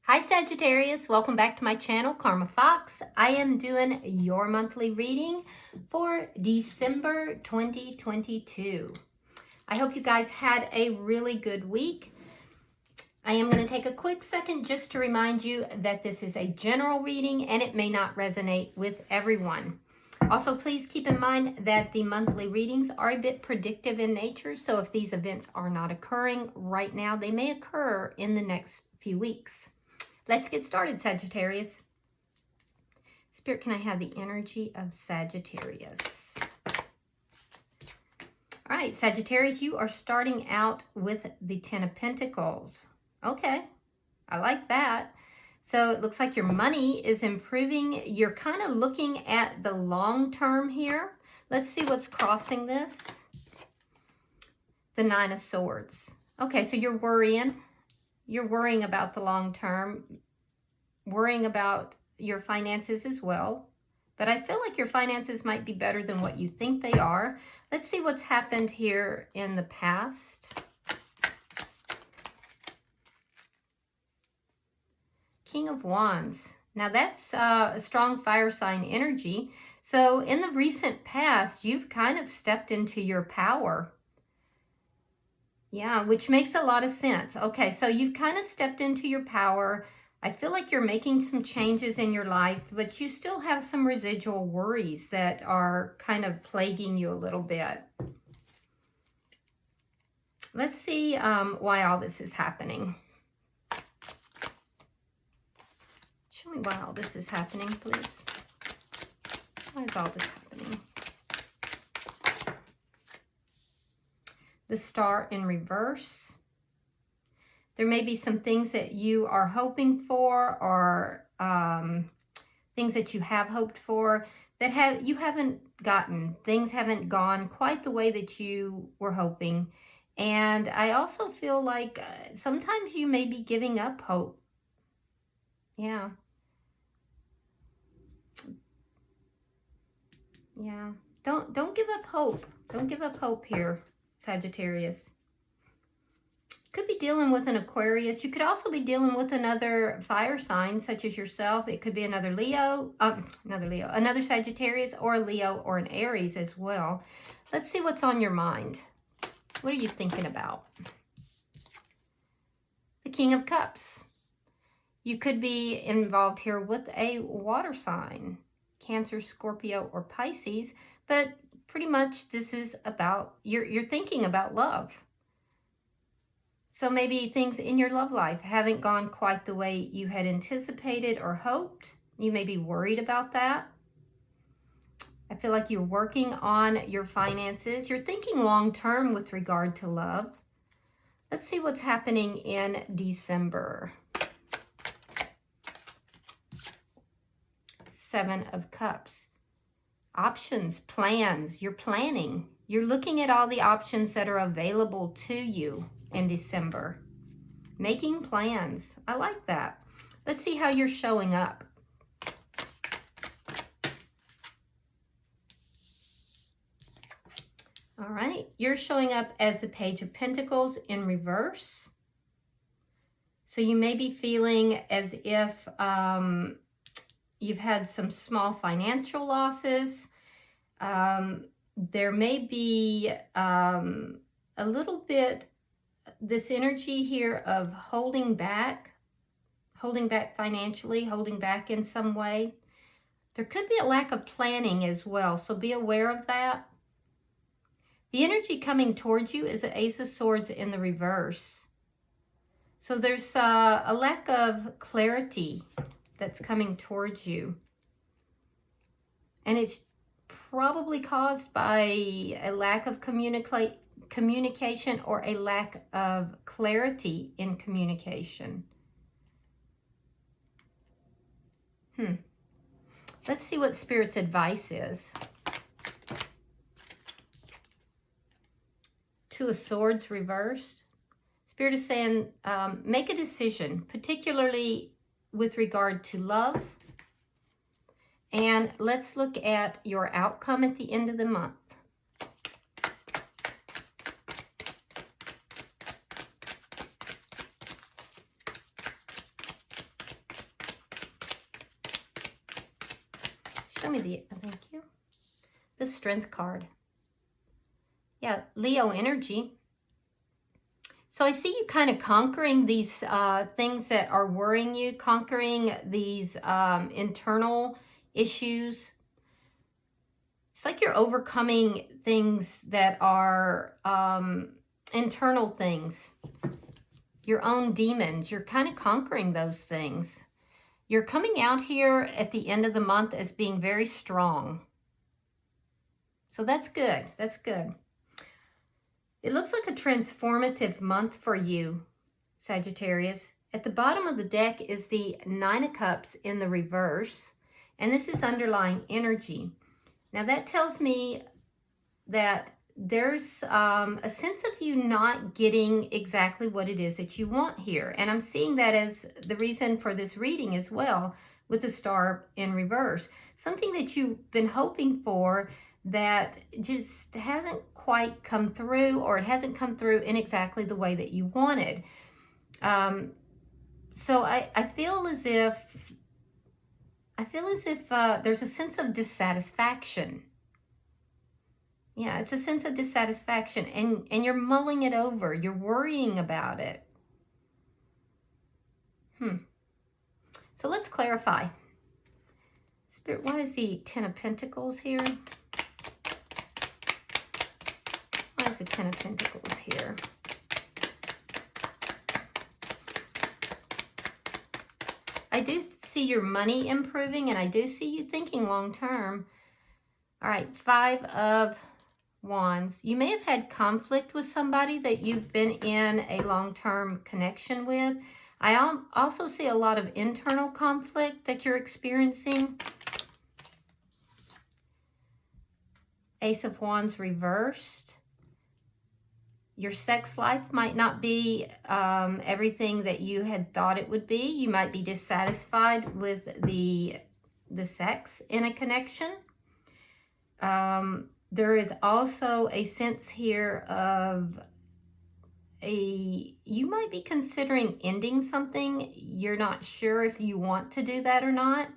Hi Sagittarius, welcome back to my channel, Karma Fox. I am doing your monthly reading for December 2022. I hope you guys had a really good week. I am going to take a quick second just to remind you that this is a general reading and it may not resonate with everyone. Also, please keep in mind that the monthly readings are a bit predictive in nature, so if these events are not occurring right now, they may occur in the next few weeks. Let's get started, Sagittarius. Spirit, can I have the energy of Sagittarius? All right, Sagittarius, you are starting out with the Ten of Pentacles. Okay, I like that. So it looks like your money is improving. You're kind of looking at the long term here. Let's see what's crossing this. The Nine of Swords. Okay, so you're worrying. You're worrying about the long term, worrying about your finances as well. But I feel like your finances might be better than what you think they are. Let's see what's happened here in the past. King of Wands. Now that's a strong fire sign energy. So in the recent past, you've kind of stepped into your power. Yeah, which makes a lot of sense. Okay, so you've kind of stepped into your power. I feel like you're making some changes in your life, but you still have some residual worries that are kind of plaguing you a little bit. Let's see why all this is happening. Show me why all this is happening, please. Why is all this happening? The Star in reverse. There may be some things that you are hoping for, or things that you have hoped for that you haven't gotten. Things haven't gone quite the way that you were hoping. And I also feel like sometimes you may be giving up hope. Yeah. Yeah. Don't give up hope. Don't give up hope here, Sagittarius. Could be dealing with an Aquarius. You could also be dealing with another fire sign, such as yourself. It could be another another Sagittarius, or a Leo, or an Aries as well. Let's see what's on your mind. What are you thinking about? The King of Cups. You could be involved here with a water sign, Cancer, Scorpio, or Pisces, but pretty much this is about, you're thinking about love. So maybe things in your love life haven't gone quite the way you had anticipated or hoped. You may be worried about that. I feel like you're working on your finances. You're thinking long term with regard to love. Let's see what's happening in December. Seven of Cups. Options, plans, you're planning. You're looking at all the options that are available to you in December. Making plans. I like that. Let's see how you're showing up. All right, you're showing up as the Page of Pentacles in reverse. So you may be feeling as if you've had some small financial losses. There may be a little bit this energy here of holding back financially, holding back in some way. There could be a lack of planning as well, so be aware of that. The energy coming towards you is the Ace of Swords in the reverse. So there's a lack of clarity that's coming towards you. And it's probably caused by a lack of communication, or a lack of clarity in communication. Let's see what Spirit's advice is. Two of Swords reversed. Spirit is saying, make a decision, particularly with regard to love. And let's look at your outcome at the end of the month. Show me the, thank you. The Strength card. Yeah, Leo energy. So I see you kind of conquering these things that are worrying you, conquering these internal issues. It's like you're overcoming things that are internal things, your own demons. You're kind of conquering those things. You're coming out here at the end of the month as being very strong. So that's good. That's good. It looks like a transformative month for you, Sagittarius. At the bottom of the deck is the Nine of Cups in the reverse, and this is underlying energy. Now that tells me that there's a sense of you not getting exactly what it is that you want here. And I'm seeing that as the reason for this reading as well, with the Star in reverse. Something that you've been hoping for that just hasn't quite come through, or it hasn't come through in exactly the way that you wanted. So I feel as if there's a sense of dissatisfaction. Yeah, it's a sense of dissatisfaction, and you're mulling it over. You're worrying about it. So let's clarify. Spirit, why is the Ten of Pentacles here? Why is the Ten of Pentacles here? I do see your money improving, and I do see you thinking long term. All right, Five of Wands. You may have had conflict with somebody that you've been in a long-term connection with. I also see a lot of internal conflict that you're experiencing. Ace of Wands reversed. Your sex life might not be everything that you had thought it would be. You might be dissatisfied with the sex in a connection. There is also a sense here of you might be considering ending something. You're not sure if you want to do that or not.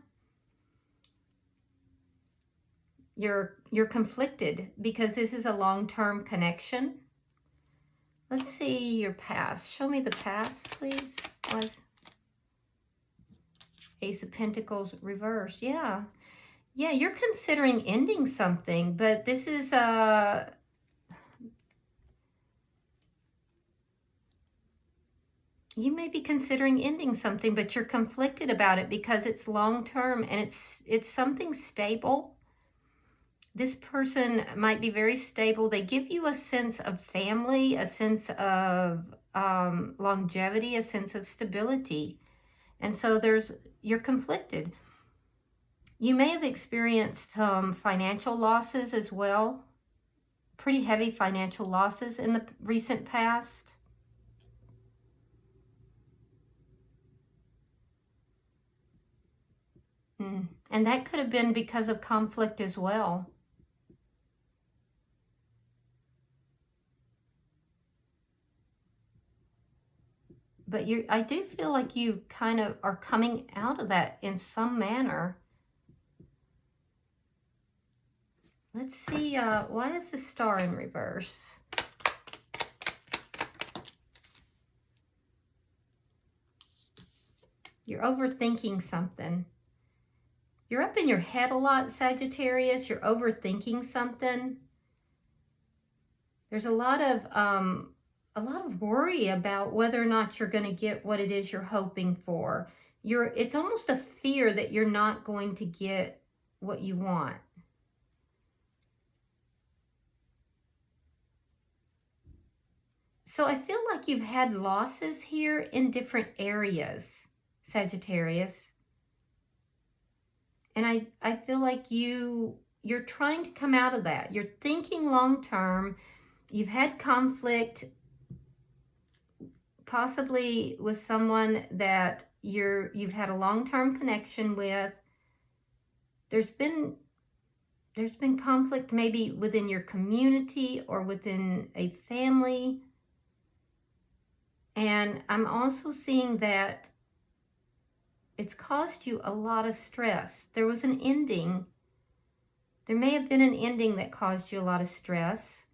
You're conflicted because this is a long-term connection. Let's see your past. Show me the past, please. Ace of Pentacles reversed. Yeah. Yeah, you're considering ending something, but this is you may be considering ending something, but you're conflicted about it because it's long-term and it's something stable. This person might be very stable. They give you a sense of family, a sense of longevity, a sense of stability. And so you're conflicted. You may have experienced some financial losses as well. Pretty heavy financial losses in the recent past. And that could have been because of conflict as well. But I do feel like you kind of are coming out of that in some manner. Let's see, why is the Star in reverse? You're overthinking something. You're up in your head a lot, Sagittarius. You're overthinking something. There's a lot of worry about whether or not you're going to get what it is you're hoping for. It's almost a fear that you're not going to get what you want. So I feel like you've had losses here in different areas, Sagittarius. And I feel like you're trying to come out of that. You're thinking long term. You've had conflict, possibly with someone that you've had a long-term connection with. There's been conflict maybe within your community or within a family. And I'm also seeing that it's caused you a lot of stress. There was an ending There may have been an ending that caused you a lot of stress.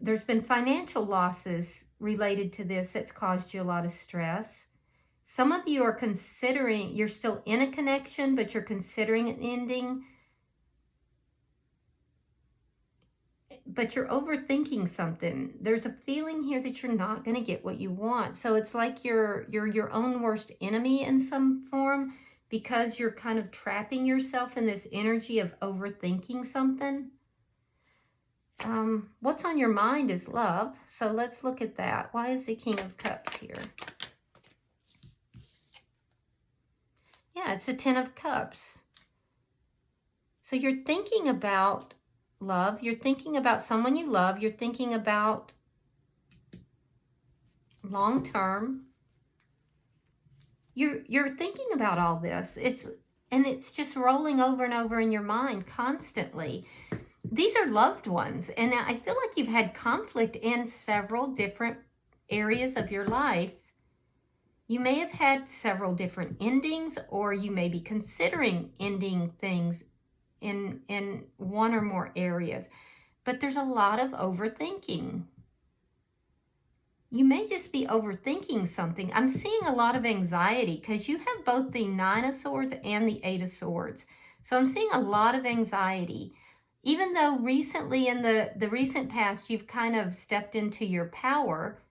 There's been financial losses related to this that's caused you a lot of stress. Some of you are considering, you're still in a connection, but you're considering an ending. But you're overthinking something. There's a feeling here that you're not going to get what you want. So it's like you're your own worst enemy in some form, because you're kind of trapping yourself in this energy of overthinking something. What's on your mind is love. So let's look at that. Why is the King of Cups here? Yeah, it's the Ten of Cups. So you're thinking about love. You're thinking about someone you love. You're thinking about long term. You're thinking about all this. It's just rolling over and over in your mind constantly. These are loved ones, and I feel like you've had conflict in several different areas of your life. You may have had several different endings, or you may be considering ending things in one or more areas, but there's a lot of overthinking. You may just be overthinking something. I'm seeing a lot of anxiety because you have both the Nine of Swords and the Eight of Swords. So I'm seeing a lot of anxiety. Even though recently in the recent past, you've kind of stepped into your power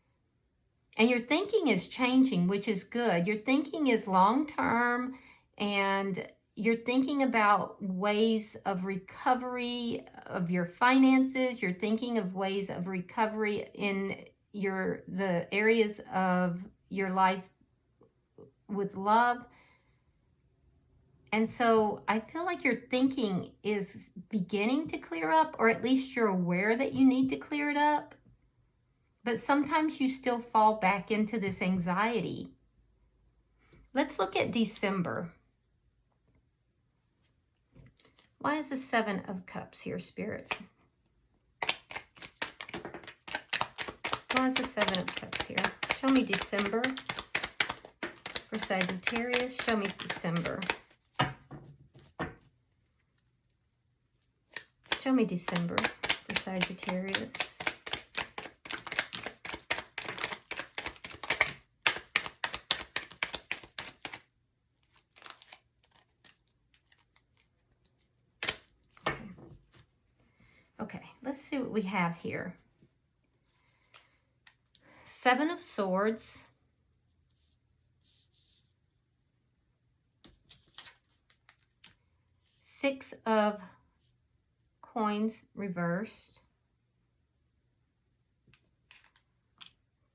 and your thinking is changing, which is good. Your thinking is long-term, and you're thinking about ways of recovery of your finances. You're thinking of ways of recovery in the areas of your life with love. And so I feel like your thinking is beginning to clear up, or at least you're aware that you need to clear it up. But sometimes you still fall back into this anxiety. Let's look at December. Why is the Seven of Cups here, Spirit? Why is the Seven of Cups here? Show me December for Sagittarius. Show me December. Show me December for Sagittarius. Okay, let's see what we have here. Seven of Swords. Six of Coins reversed.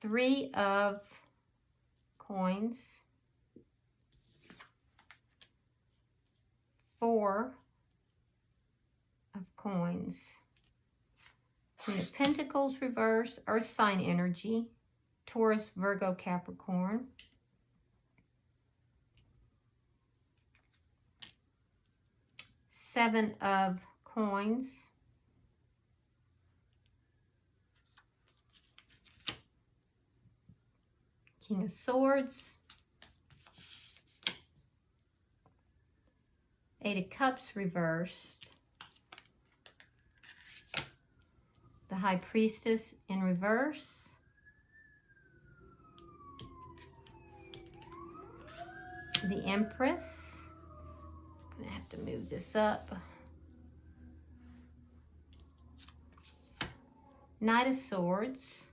Three of Coins. Four of Coins. Queen of Pentacles reverse, Earth sign energy, Taurus, Virgo, Capricorn. Seven of Coins. King of Swords. Eight of Cups reversed. The High Priestess in reverse. The Empress. I'm going to have to move this up. Knight of Swords.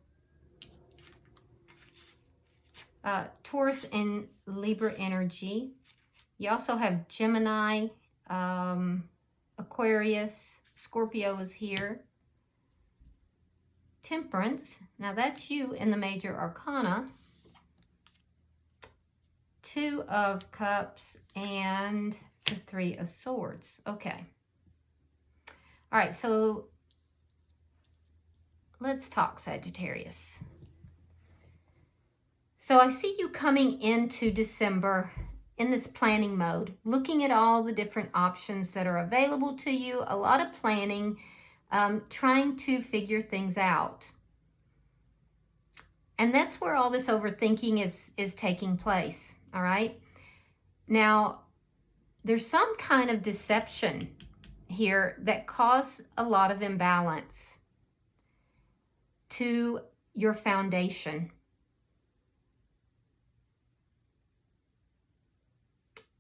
Taurus and Libra energy. You also have Gemini, Aquarius, Scorpio is here. Temperance. Now that's you in the major arcana. Two of Cups and the Three of Swords. Okay. All right, so let's talk, Sagittarius. So I see you coming into December in this planning mode, looking at all the different options that are available to you, a lot of planning, trying to figure things out. And that's where all this overthinking is taking place, all right? Now, there's some kind of deception here that cause a lot of imbalance to your foundation.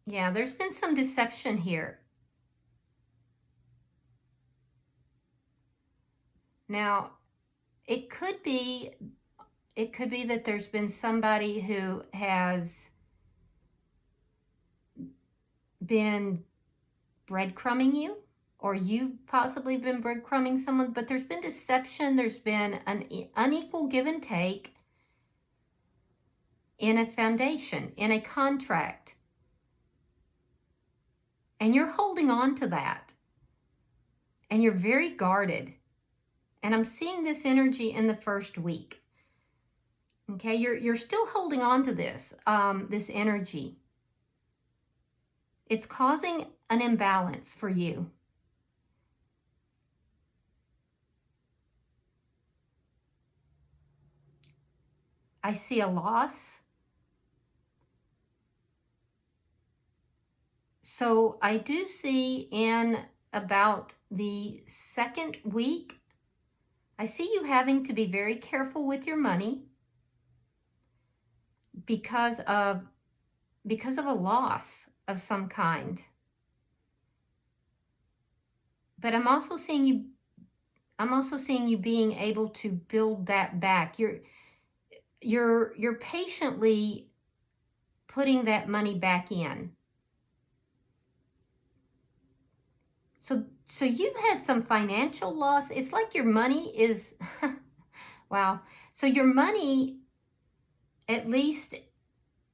Yeah, there's been some deception here. Now, it could be that there's been somebody who has been breadcrumbing you, or you've possibly been breadcrumbing someone, but there's been deception. There's been an unequal give and take in a foundation, in a contract. And you're holding on to that. And you're very guarded. And I'm seeing this energy in the first week. Okay, you're still holding on to this, this energy. It's causing an imbalance for you. I see a loss. So I do see in about the second week, I see you having to be very careful with your money because of a loss of some kind. But I'm also seeing you being able to build that back. You're patiently putting that money back in. So you've had some financial loss. It's like your money is, wow. So your money, at least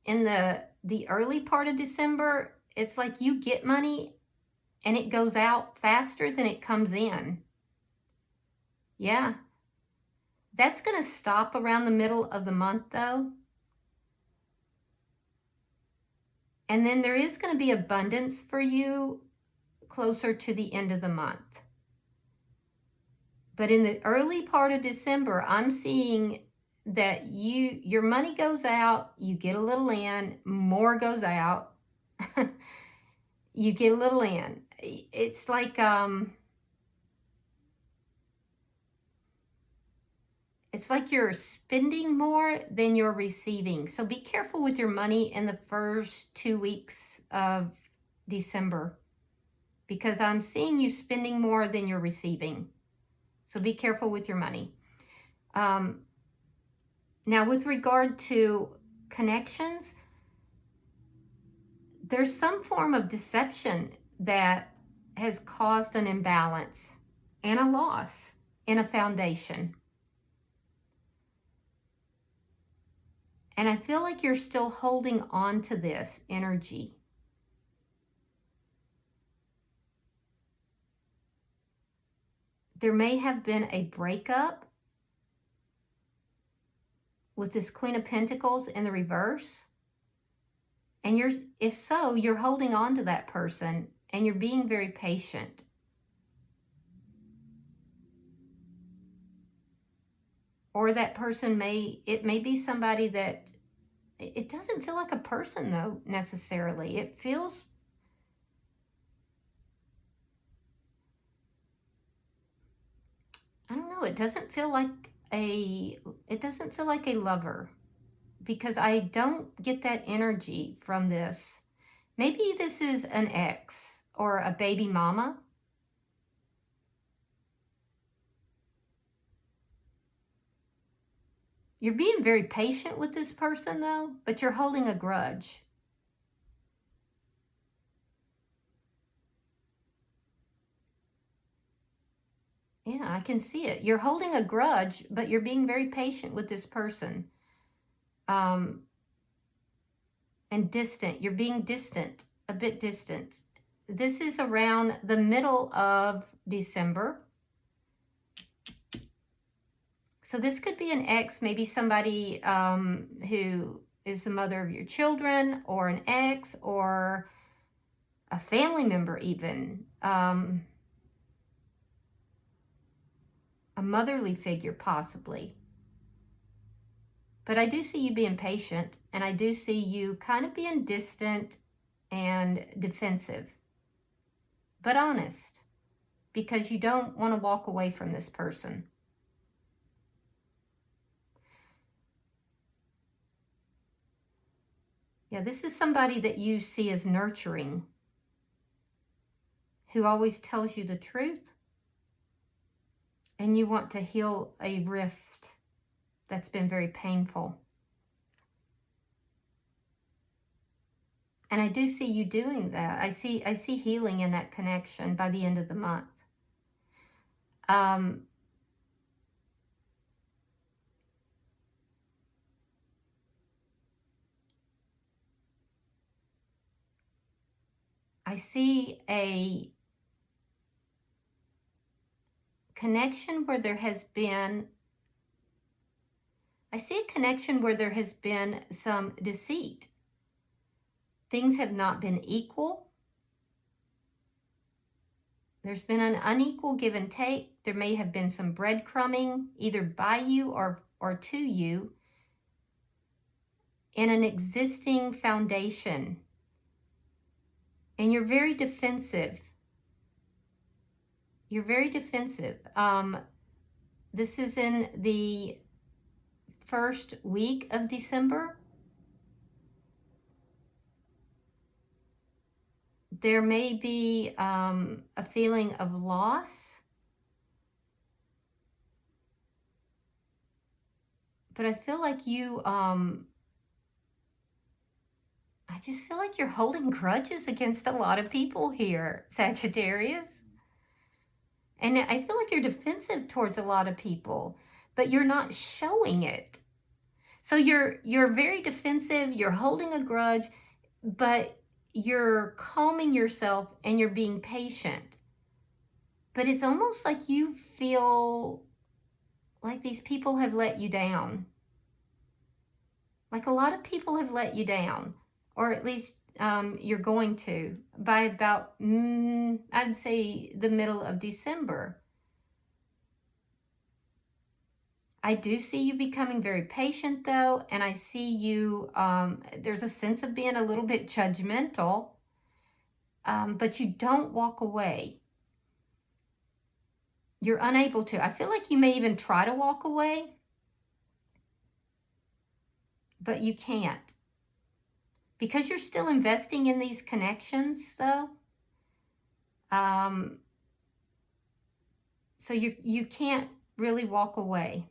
in the early part of December, it's like you get money and it goes out faster than it comes in. Yeah. That's going to stop around the middle of the month though. And then there is going to be abundance for you closer to the end of the month. But in the early part of December, I'm seeing that your money goes out, you get a little in, more goes out, you get a little in. It's like you're spending more than you're receiving. So be careful with your money in the first 2 weeks of December, because I'm seeing you spending more than you're receiving. So be careful with your money. Now, with regard to connections, there's some form of deception that has caused an imbalance and a loss in a foundation. And I feel like you're still holding on to this energy. There may have been a breakup with this Queen of Pentacles in the reverse. And if so, you're holding on to that person and you're being very patient. Or that person it may be somebody that, it doesn't feel like a person though, necessarily. It feels, I don't know, it doesn't feel like a lover, because I don't get that energy from this. Maybe this is an ex or a baby mama. You're being very patient with this person though, but you're holding a grudge. Yeah, I can see it. You're holding a grudge, but you're being very patient with this person. And distant. You're being distant, a bit distant. This is around the middle of December. So this could be an ex, maybe somebody who is the mother of your children, or an ex, or a family member even. A motherly figure, possibly. But I do see you being patient, and I do see you kind of being distant and defensive, but honest. because you don't want to walk away from this person. Yeah, this is somebody that you see as nurturing, who always tells you the truth, and you want to heal a rift that's been very painful. And I do see you doing that. I see healing in that connection by the end of the month. I see a connection where there has been, some deceit. Things have not been equal. There's been an unequal give and take. There may have been some breadcrumbing, either by you or to you, in an existing foundation. And you're very defensive. You're very defensive. This is in the first week of December. There may be a feeling of loss. But I feel like you, I just feel like you're holding grudges against a lot of people here, Sagittarius. And I feel like you're defensive towards a lot of people, but you're not showing it. So you're very defensive, you're holding a grudge, but you're calming yourself and you're being patient. But it's almost like you feel like these people have let you down. Like a lot of people have let you down, or at least you're going to, by about, I'd say, the middle of December. I do see you becoming very patient, though, and I see you, there's a sense of being a little bit judgmental, but you don't walk away. You're unable to. I feel like you may even try to walk away, but you can't. Because you're still investing in these connections, though, so you can't really walk away.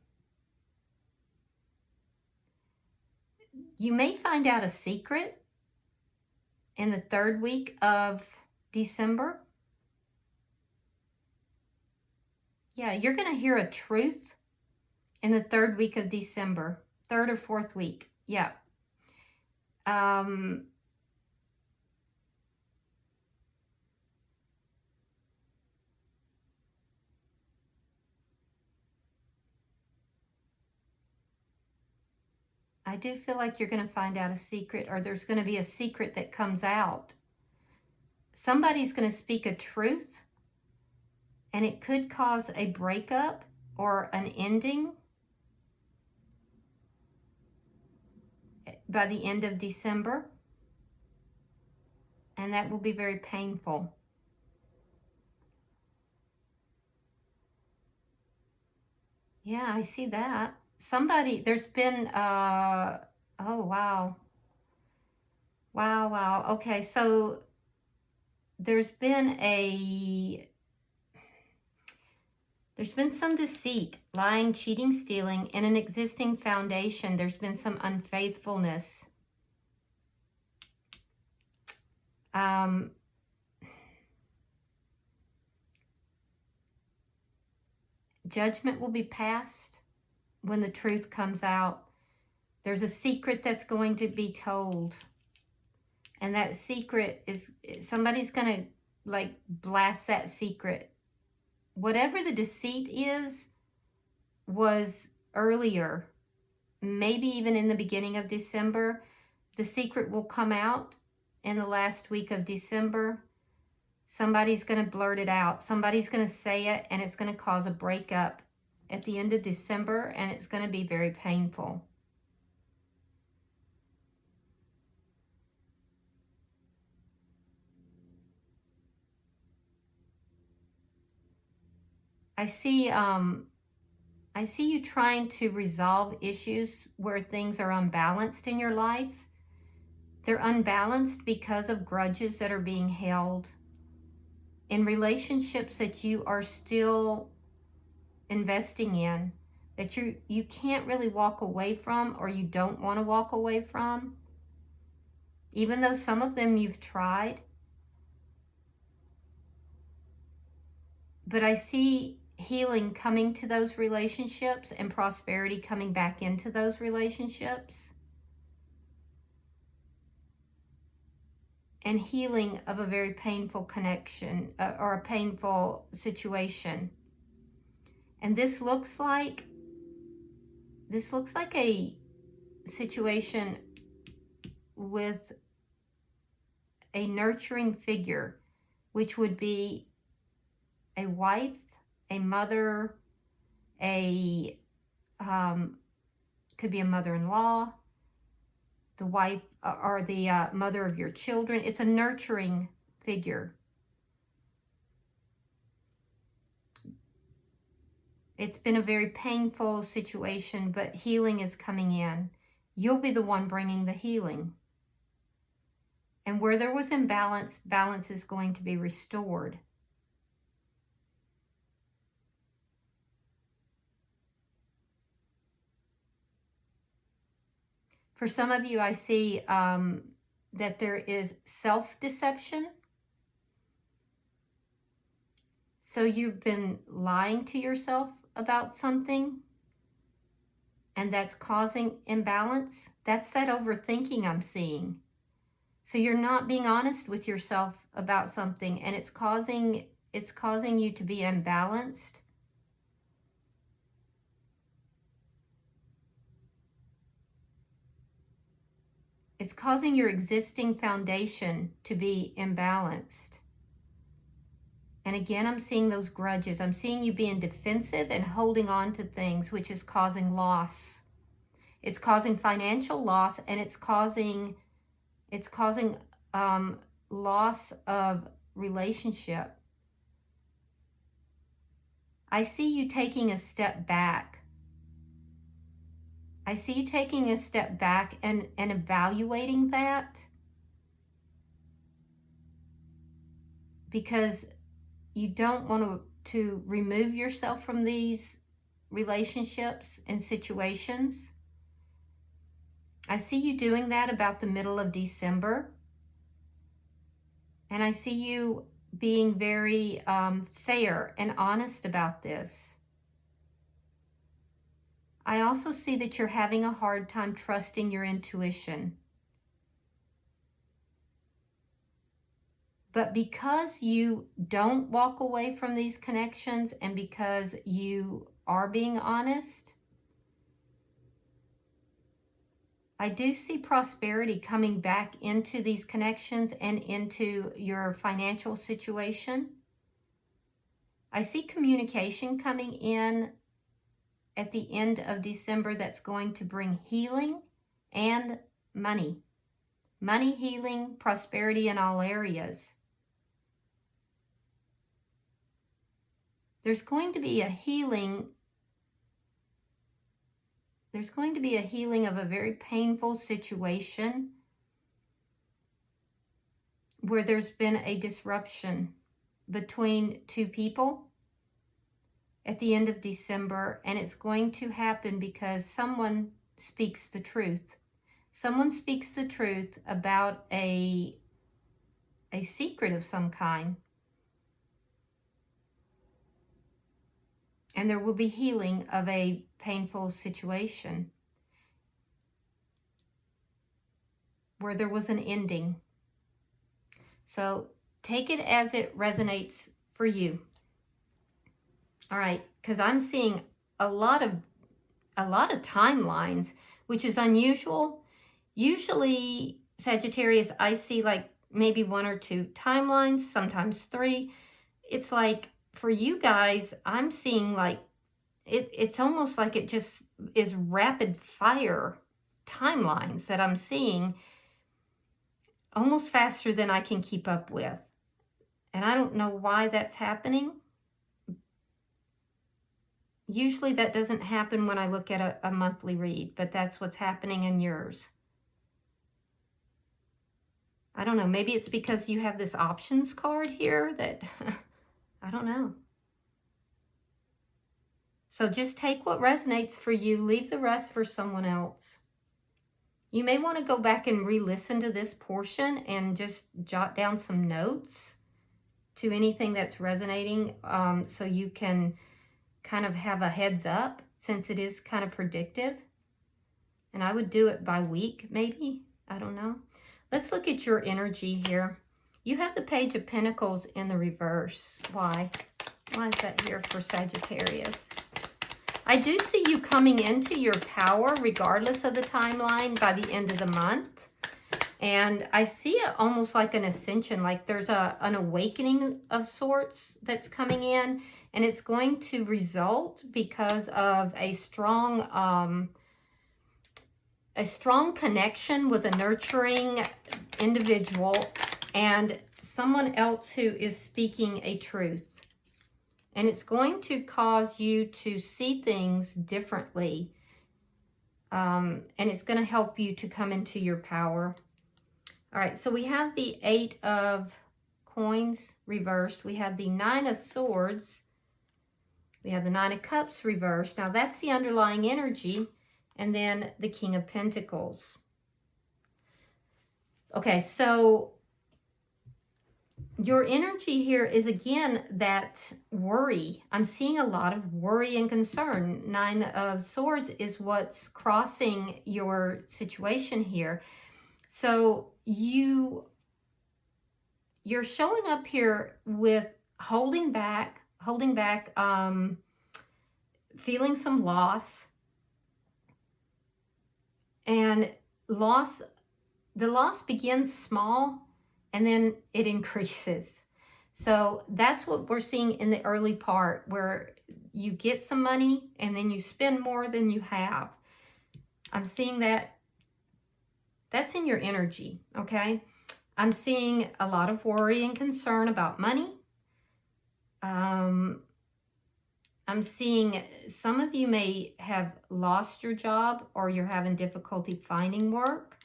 You may find out a secret in the third week of December. Yeah, you're going to hear a truth in the third week of December, third or fourth week. Yeah. I do feel like you're going to find out a secret, or there's going to be a secret that comes out. Somebody's going to speak a truth, and it could cause a breakup or an ending by the end of December. And that will be very painful. Yeah, I see that. Somebody, there's been, oh, wow. Wow. Okay, so there's been some deceit, lying, cheating, stealing in an existing foundation. There's been some unfaithfulness. Judgment will be passed when the truth comes out. There's a secret that's going to be told. And that secret is, somebody's going to like blast that secret. Whatever the deceit is, was earlier, maybe even in the beginning of December. The secret will come out in the last week of December. Somebody's going to blurt it out. Somebody's going to say it, and it's going to cause a breakup at the end of December, and it's going to be very painful. I see you trying to resolve issues where things are unbalanced in your life. They're unbalanced because of grudges that are being held in relationships that you are still investing in, that you can't really walk away from, or you don't want to walk away from, even though some of them you've tried. But I see healing coming to those relationships and prosperity coming back into those relationships. And healing of a very painful connection or a painful situation. And this looks like a situation with a nurturing figure, which would be a wife, a mother, could be a mother-in-law, the wife or the mother of your children. It's a nurturing figure. It's been a very painful situation, but healing is coming in. You'll be the one bringing the healing. And where there was imbalance, balance is going to be restored. For some of you, I see that there is self-deception. So you've been lying to yourself about something, and that's causing imbalance. That's that overthinking I'm seeing. So you're not being honest with yourself about something, and it's causing you to be imbalanced. It's causing your existing foundation to be imbalanced. And again, I'm seeing those grudges. I'm seeing you being defensive and holding on to things, which is causing loss. It's causing financial loss, and it's causing loss of relationship. I see you taking a step back. I see you taking a step back and evaluating that, because you don't want to remove yourself from these relationships and situations. I see you doing that about the middle of December. And I see you being very fair and honest about this. I also see that you're having a hard time trusting your intuition. But because you don't walk away from these connections, and because you are being honest, I do see prosperity coming back into these connections and into your financial situation. I see communication coming in at the end of December that's going to bring healing and money. Money, healing, prosperity in all areas. There's going to be a healing. There's going to be a healing of a very painful situation where there's been a disruption between two people at the end of December, and it's going to happen because someone speaks the truth. Someone speaks the truth about a secret of some kind. And there will be healing of a painful situation where there was an ending. So take it as it resonates for you. All right, because I'm seeing a lot of timelines, which is unusual. Usually, Sagittarius, I see like maybe 1 or 2 timelines, sometimes 3. It's like for you guys, I'm seeing like it's almost like it just is rapid fire timelines that I'm seeing, almost faster than I can keep up with. And I don't know why that's happening. Usually that doesn't happen when I look at a monthly read, but that's what's happening in yours. I don't know, maybe it's because you have this options card here that, I don't know. So just take what resonates for you, leave the rest for someone else. You may want to go back and re-listen to this portion and just jot down some notes to anything that's resonating, so you can kind of have a heads up, since it is kind of predictive. And I would do it by week, maybe. I don't know. Let's look at your energy here. You have the Page of Pentacles in the reverse. Why? Why is that here for Sagittarius? I do see you coming into your power regardless of the timeline by the end of the month. And I see it almost like an ascension, like there's an awakening of sorts that's coming in. And it's going to result because of a strong connection with a nurturing individual and someone else who is speaking a truth. And it's going to cause you to see things differently. And it's going to help you to come into your power. All right, so we have the 8 of Coins reversed. We have the 9 of Swords. We have the 9 of Cups reversed. Now that's the underlying energy. And then the King of Pentacles. Okay, so your energy here is, again, that worry. I'm seeing a lot of worry and concern. 9 of Swords is what's crossing your situation here. So you're showing up here with holding back, feeling some loss. And the loss begins small and then it increases. So that's what we're seeing in the early part, where you get some money and then you spend more than you have. I'm seeing that's in your energy, okay? I'm seeing a lot of worry and concern about money. I'm seeing some of you may have lost your job, or you're having difficulty finding work.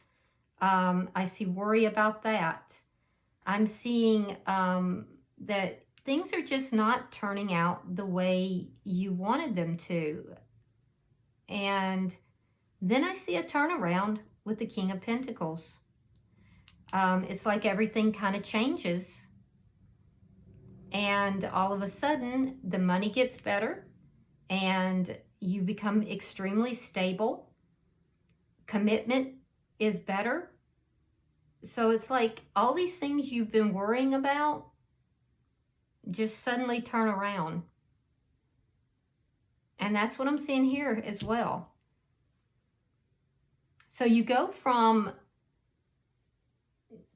I see worry about that. I'm seeing that things are just not turning out the way you wanted them to. And then I see a turnaround with the King of Pentacles. It's like everything kind of changes. And all of a sudden, the money gets better and you become extremely stable. Commitment is better. So it's like all these things you've been worrying about just suddenly turn around. And that's what I'm seeing here as well. So you go from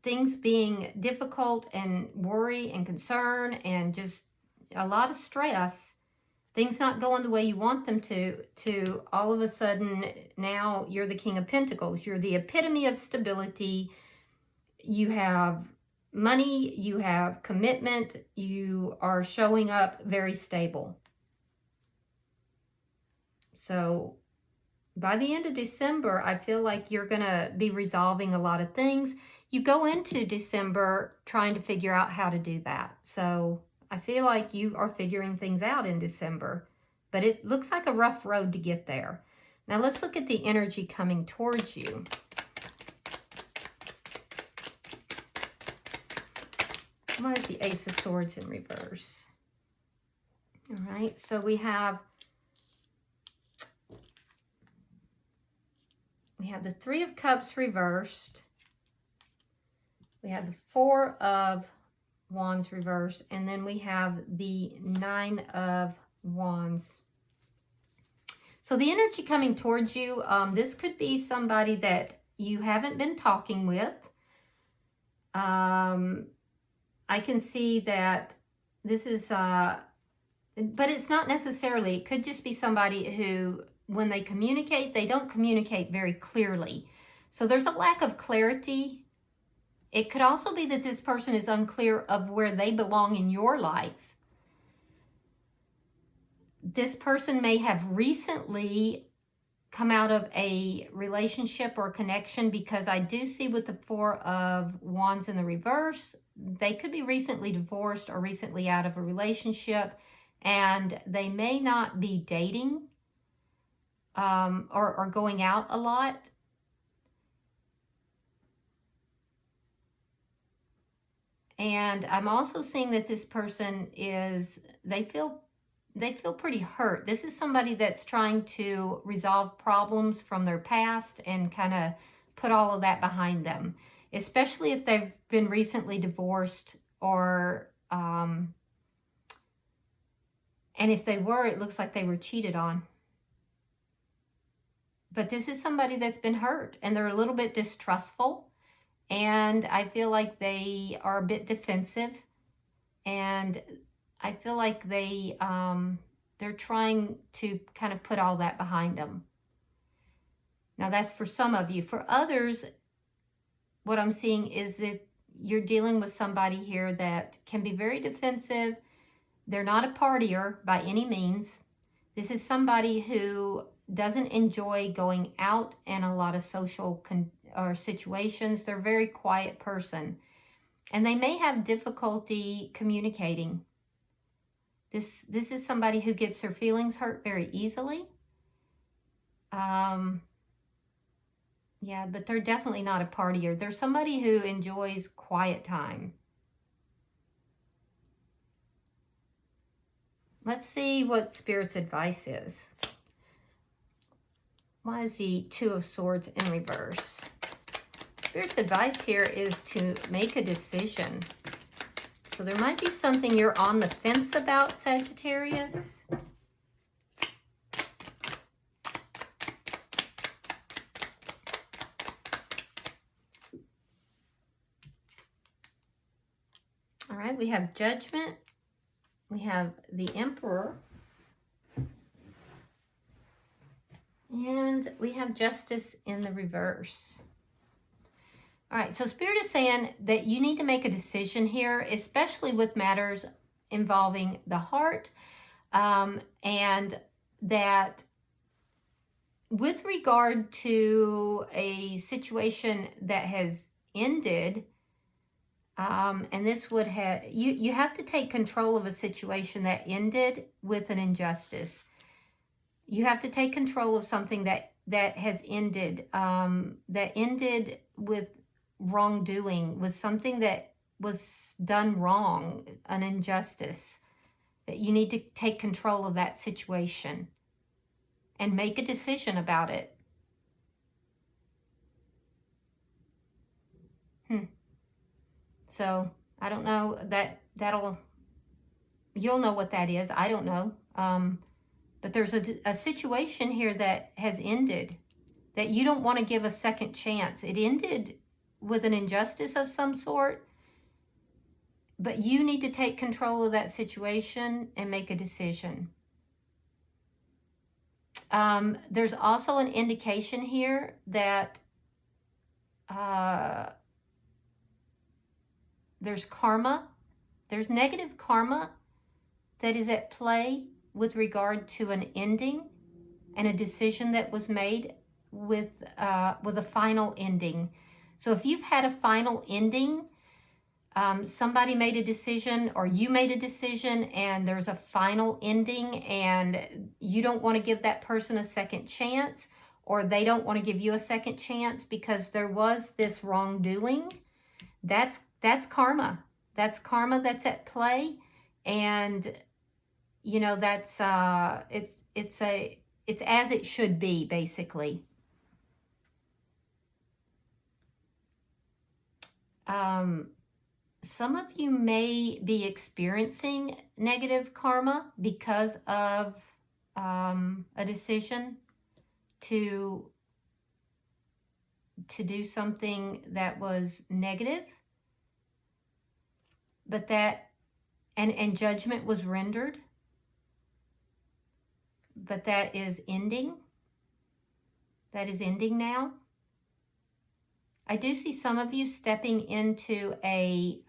things being difficult and worry and concern and just a lot of stress, things not going the way you want them to all of a sudden now you're the King of Pentacles. You're the epitome of stability. You have money, you have commitment, you are showing up very stable. So by the end of December, I feel like you're going to be resolving a lot of things. You go into December trying to figure out how to do that. So I feel like you are figuring things out in December, but it looks like a rough road to get there. Now let's look at the energy coming towards you. Why is the Ace of Swords in reverse? All right, so we have the Three of Cups reversed. We have the Four of Wands reversed. And then we have the Nine of Wands. So the energy coming towards you, this could be somebody that you haven't been talking with. I can see that this is, but it's not necessarily, it could just be somebody who, when they communicate, they don't communicate very clearly. So there's a lack of clarity. It could also be that this person is unclear of where they belong in your life. This person may have recently come out of a relationship or connection, because I do see with the Four of Wands in the reverse, they could be recently divorced or recently out of a relationship, and they may not be dating or going out a lot. And I'm also seeing that this person is, they feel pretty hurt. This is somebody that's trying to resolve problems from their past and kind of put all of that behind them, especially if they've been recently divorced, or and if they were, it looks like they were cheated on. But this is somebody that's been hurt, and they're a little bit distrustful, and I feel like they are a bit defensive, and I feel like they're trying to kind of put all that behind them. Now, that's for some of you. For others, what I'm seeing is that you're dealing with somebody here that can be very defensive. They're not a partier by any means. This is somebody who doesn't enjoy going out and a lot of social situations. They're a very quiet person, and they may have difficulty communicating. This is somebody who gets their feelings hurt very easily. Yeah, but they're definitely not a partier. They're somebody who enjoys quiet time. Let's see what Spirit's advice is. Why is the Two of Swords in reverse? Spirit's advice here is to make a decision. So there might be something you're on the fence about, Sagittarius. All right, we have Judgment. We have the Emperor. And we have Justice in the reverse. All right, so Spirit is saying that you need to make a decision here, especially with matters involving the heart, and that with regard to a situation that has ended, and this would have, you have to take control of a situation that ended with an injustice. You have to take control of something that has ended, that ended with wrongdoing, with something that was done wrong, an injustice. That you need to take control of that situation and make a decision about it. So I don't know, you'll know what that is. I don't know. But there's a situation here that has ended, that you don't want to give a second chance. It ended with an injustice of some sort, but you need to take control of that situation and make a decision. There's also an indication here that there's karma. There's negative karma that is at play with regard to an ending and a decision that was made with a final ending. So if you've had a final ending, somebody made a decision or you made a decision and there's a final ending and you don't want to give that person a second chance, or they don't want to give you a second chance because there was this wrongdoing, that's karma. That's karma that's at play. And you know, that's it's as it should be, basically. Some of you may be experiencing negative karma because of a decision to do something that was negative, but that and judgment was rendered, but that is ending. That is ending now. I do see some of you stepping into a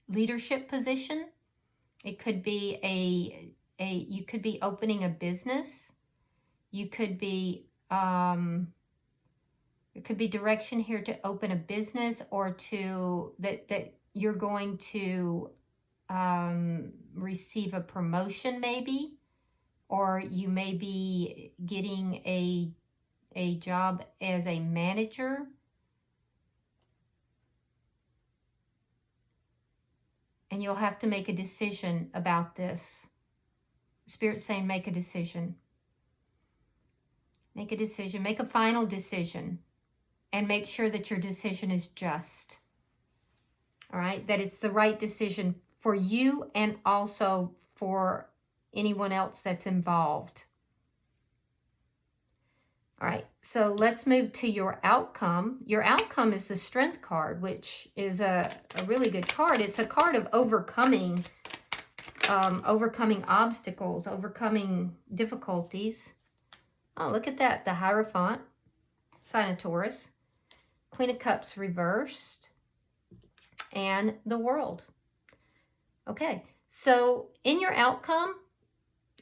leadership position. It could be you could be opening a business. You could be, it could be direction here to open a business, or to, that you're going to receive a promotion maybe, or you may be getting a job as a manager. And you'll have to make a decision about this. Spirit's saying make a decision. Make a decision. Make a final decision. And make sure that your decision is just. All right? That it's the right decision for you and also for anyone else that's involved. All right, so let's move to your outcome. Your outcome is the Strength card, which is a really good card. It's a card of overcoming, overcoming obstacles, overcoming difficulties. Oh, look at that. The Hierophant, sign of Taurus, Queen of Cups reversed, and the World. Okay, so in your outcome,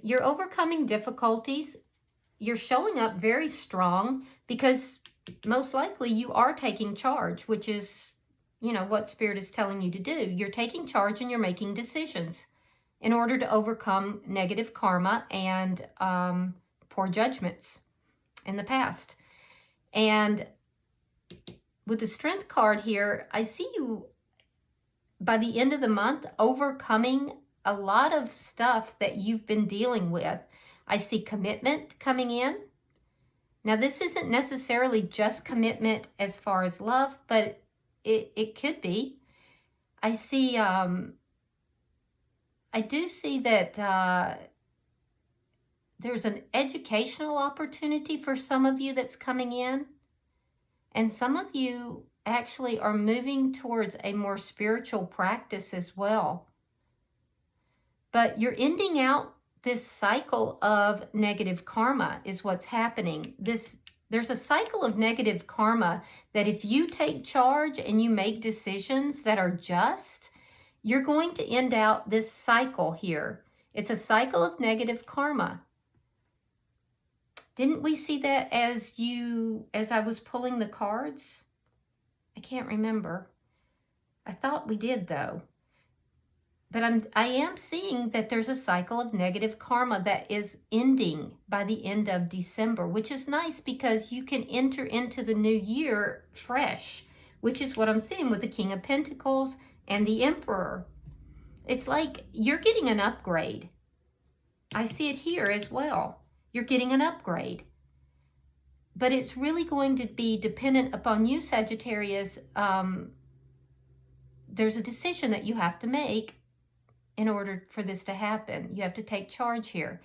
you're overcoming difficulties. You're showing up very strong because most likely you are taking charge, which is, you know, what Spirit is telling you to do. You're taking charge and you're making decisions in order to overcome negative karma and poor judgments in the past. And with the Strength card here, I see you by the end of the month overcoming a lot of stuff that you've been dealing with. I see commitment coming in. Now, this isn't necessarily just commitment as far as love, but it could be. I see, I do see that there's an educational opportunity for some of you that's coming in. And some of you actually are moving towards a more spiritual practice as well. But you're ending out this cycle of negative karma is what's happening. There's a cycle of negative karma that if you take charge and you make decisions that are just, you're going to end out this cycle here. It's a cycle of negative karma. Didn't we see that as I was pulling the cards? I can't remember. I thought we did though. But I am seeing that there's a cycle of negative karma that is ending by the end of December, which is nice because you can enter into the new year fresh, which is what I'm seeing with the King of Pentacles and the Emperor. It's like you're getting an upgrade. I see it here as well. You're getting an upgrade. But it's really going to be dependent upon you, Sagittarius. There's a decision that you have to make in order for this to happen. You have to take charge here.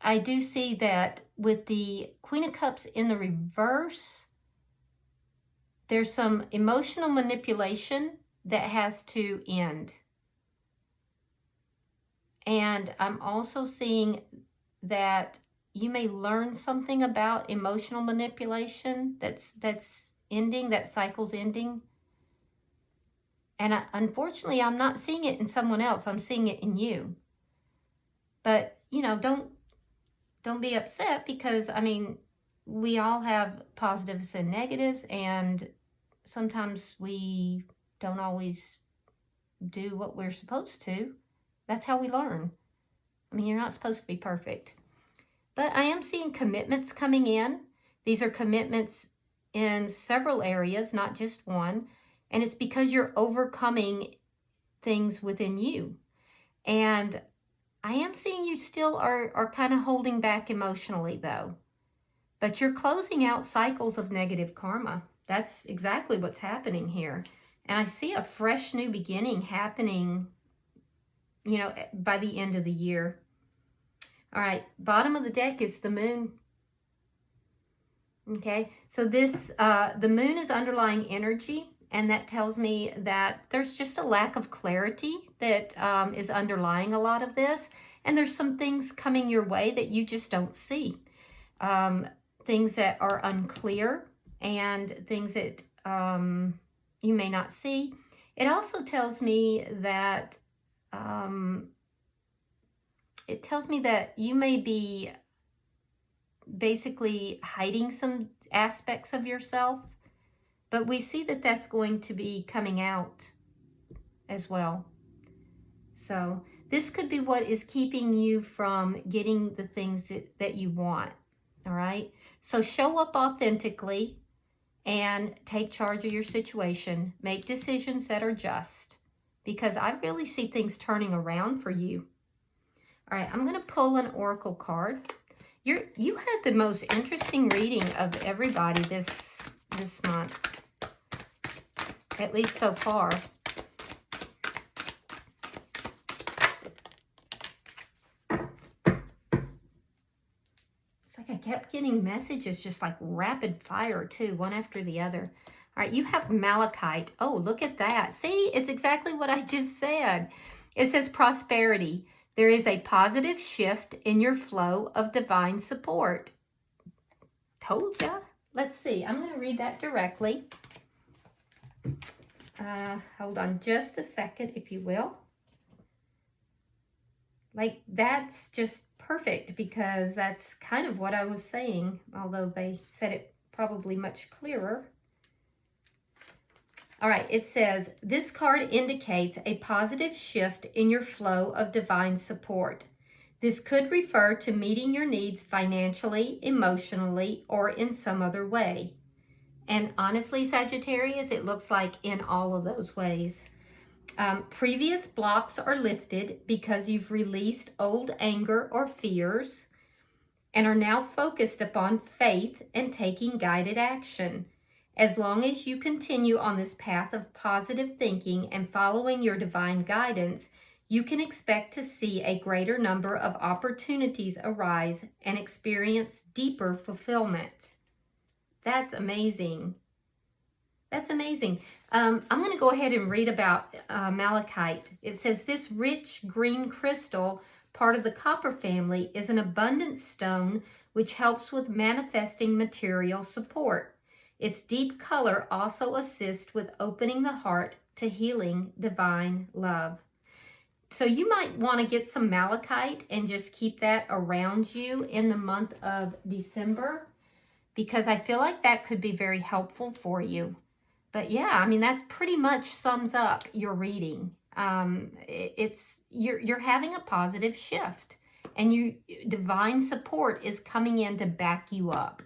I do see that with the Queen of Cups in the reverse, there's some emotional manipulation that has to end. And I'm also seeing that you may learn something about emotional manipulation that's ending, that cycle's ending. And unfortunately, I'm not seeing it in someone else. I'm seeing it in you. But, you know, don't be upset because, I mean, we all have positives and negatives, and sometimes we don't always do what we're supposed to. That's how we learn. I mean, you're not supposed to be perfect. But I am seeing commitments coming in. These are commitments in several areas, not just one. And it's because you're overcoming things within you. And I am seeing you still are kind of holding back emotionally, though. But you're closing out cycles of negative karma. That's exactly what's happening here. And I see a fresh new beginning happening, you know, by the end of the year. All right, bottom of the deck is the Moon. Okay, so this, the Moon is underlying energy. And that tells me that there's just a lack of clarity that is underlying a lot of this. And there's some things coming your way that you just don't see. Things that are unclear and things that you may not see. It also tells me that it tells me that you may be basically hiding some aspects of yourself, but we see that that's going to be coming out as well. So this could be what is keeping you from getting the things that you want, all right? So show up authentically and take charge of your situation. Make decisions that are just, because I really see things turning around for you. All right, I'm going to pull an oracle card. You had the most interesting reading of everybody this month, at least so far. It's like I kept getting messages just like rapid fire too, one after the other. All right, you have malachite. Oh, look at that. See, it's exactly what I just said. It says prosperity. There is a positive shift in your flow of divine support. Told ya. Let's see. I'm going to read that directly. Hold on just a second, if you will. Like, that's just perfect, because that's kind of what I was saying, although they said it probably much clearer. All right, it says, this card indicates a positive shift in your flow of divine support. This could refer to meeting your needs financially, emotionally, or in some other way. And honestly, Sagittarius, it looks like in all of those ways. Previous blocks are lifted because you've released old anger or fears and are now focused upon faith and taking guided action. As long as you continue on this path of positive thinking and following your divine guidance, you can expect to see a greater number of opportunities arise and experience deeper fulfillment. That's amazing. That's amazing. I'm going to go ahead and read about malachite. It says, this rich green crystal, part of the copper family, is an abundant stone which helps with manifesting material support. Its deep color also assists with opening the heart to healing divine love. So you might want to get some malachite and just keep that around you in the month of December, because I feel like that could be very helpful for you. But yeah, I mean, that pretty much sums up your reading. You're having a positive shift, and divine support is coming in to back you up.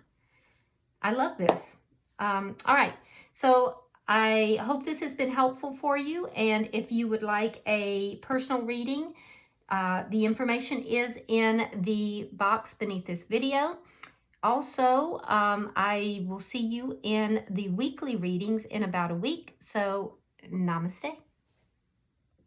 I love this. All right, so I hope this has been helpful for you, and if you would like a personal reading, the information is in the box beneath this video. Also, I will see you in the weekly readings in about a week, so namaste.